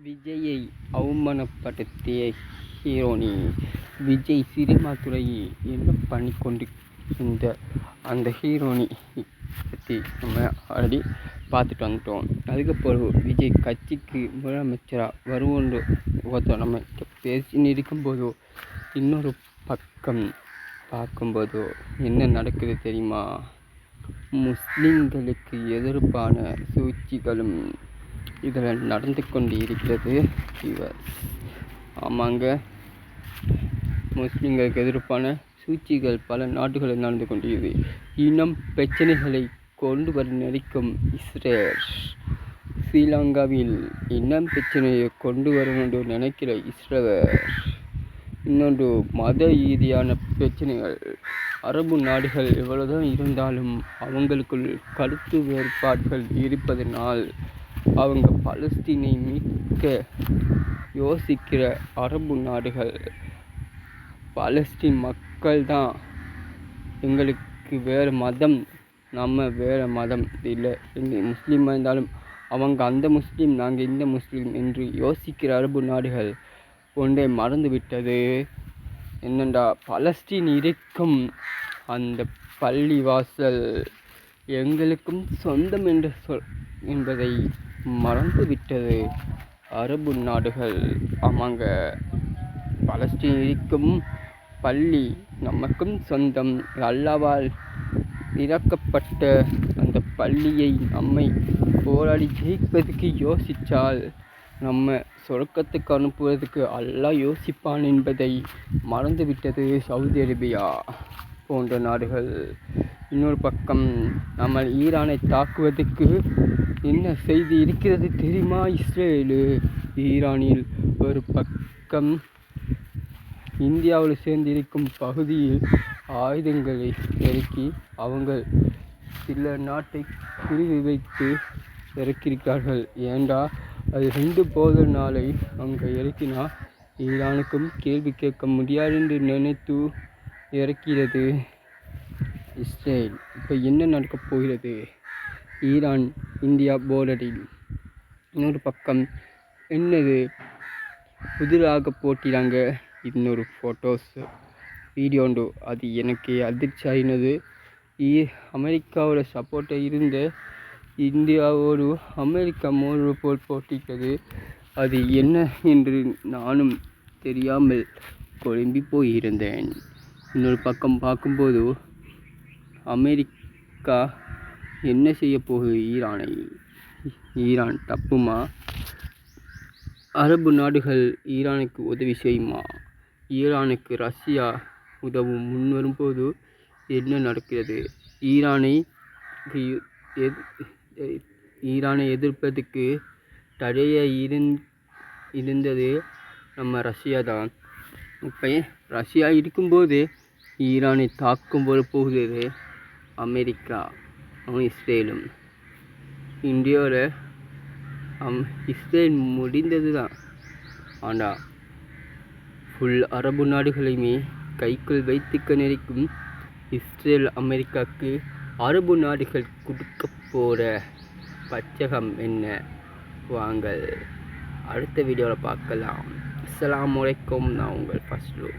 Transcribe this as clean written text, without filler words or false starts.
விஜயை அவமானப்படுத்திய ஹீரோனி விஜய் சினிமா துறையில் என்ன பண்ணி கொண்டு இருந்த அந்த ஹீரோனி பற்றி நம்ம ஆல்ரெடி பார்த்துட்டு வந்துட்டோம். அதுக்கப்புறம் விஜய் கட்சிக்கு முதலமைச்சராக வருவோன்று ஒருத்தர் நம்ம பேசின்னு இருக்கும்போதோ இன்னொரு பக்கம் பார்க்கும்போதோ என்ன நடக்குது தெரியுமா? முஸ்லிம்களுக்கு எதிர்ப்பான சூழ்ச்சிகளும் இதில் நடந்து கொண்டு இருக்கிறது. ஆமாங்க, முஸ்லிம்களுக்கு எதிர்ப்பான சூழ்ச்சிகள் பல நாடுகளில் நடந்து கொண்டிருக்கிறது. இனம் பிரச்சனைகளை கொண்டு வர நினைக்கும் இஸ்ரேல், ஸ்ரீலங்காவில் இனம் பிரச்சனையை கொண்டு வரும் என்று நினைக்கிற இஸ்ரேல், இன்னொன்று மத ரீதியான பிரச்சனைகள். அரபு நாடுகள் எவ்வளவுதான் இருந்தாலும் அவங்களுக்குள் கருத்து வேறுபாடுகள் இருப்பதனால் அவங்க பாலஸ்தீனை மீட்க யோசிக்கிற அரபு நாடுகள், பாலஸ்தீன் மக்கள் தான் எங்களுக்கு வேறு மதம், நம்ம வேறு மதம் இல்லை, எங்கள் முஸ்லீமாக இருந்தாலும் அவங்க அந்த முஸ்லீம், நாங்கள் இந்த முஸ்லீம் என்று யோசிக்கிற அரபு நாடுகள் ஒன்றை மறந்துவிட்டது. என்னென்றா, பாலஸ்தீன் இருக்கும் அந்த பள்ளிவாசல் எங்களுக்கும் சொந்தம் என்பதை மறந்துவிட்டது அரபு நாடுகள். ஆமாங்க, பாலஸ்தீன் இருக்கும் பள்ளி நமக்கும் சொந்தம். அல்லாஹ்வால் இறக்கப்பட்ட அந்த பள்ளியை நம்மை போராடி ஜெயிப்பதற்கு யோசித்தால் நம்ம சொர்க்கத்துக்கு அனுப்புவதற்கு அல்லாஹ் யோசிப்பான் என்பதை மறந்துவிட்டது சவுதி அரேபியா போன்ற நாடுகள். இன்னொரு பக்கம் நம்ம ஈரானை தாக்குவதற்கு என்ன செய்தி இருக்கிறது தெரியுமா? இஸ்ரேலு ஈரானில் ஒரு பக்கம் இந்தியாவில் சேர்ந்திருக்கும் பகுதியில் ஆயுதங்களை இறக்கி அவங்க சில நாட்டை குறி வைத்து இறக்கியிருக்கிறார்கள். ஏண்டா அது 2 போதல் நாளை அங்கே இறக்கினா ஈரானுக்கும் கேள்வி கேட்க முடியாது என்று நினைத்து இறக்கிறது இஸ்ரேல். இப்போ என்ன நடக்கப் போகிறது? ஈரான் இந்தியா போர்டரில் இன்னொரு பக்கம் என்னது புதிராக போட்டிறாங்க. இன்னொரு ஃபோட்டோஸ் வீடியோ உண்டு, அது எனக்கு அதிர்ச்சி ஆகினது. அமெரிக்காவோட சப்போர்ட்டை இருந்த இந்தியாவோடு அமெரிக்கா மோது போல் போட்டிக்கிறது. அது என்ன என்று நானும் தெரியாமல் குழம்பி போயிருந்தேன். இன்னொரு பக்கம் பார்க்கும்போது அமெரிக்கா என்ன செய்ய போகுது ஈரானை? ஈரான் தப்புமா? அரபு நாடுகள் ஈரானுக்கு உதவி செய்யுமா? ஈரானுக்கு ரஷ்யா உதவும் முன்வரும்போது என்ன நடக்கிறது? ஈரானை எதிர்ப்பதற்கு தடையாக இருந்தது நம்ம ரஷ்யா தான். இப்போ ரஷ்யா இருக்கும்போது ஈரானை தாக்கும் போகிறது அமெரிக்கா, இஸ்ரேலும். இந்தியாவில் இஸ்ரேல் முடிந்தது தான், ஆனால் ஃபுல் அரபு நாடுகளையுமே கைக்குள் வைத்துக்க நினைக்கும் இஸ்ரேல் அமெரிக்காவுக்கு அரபு நாடுகள் கொடுக்க போகிற பச்சகம் என்ன? வாங்கள் அடுத்த வீடியோவில் பார்க்கலாம். அஸ்ஸலாமு அலைக்கும். நான் உங்கள் ஃபஸ்லு.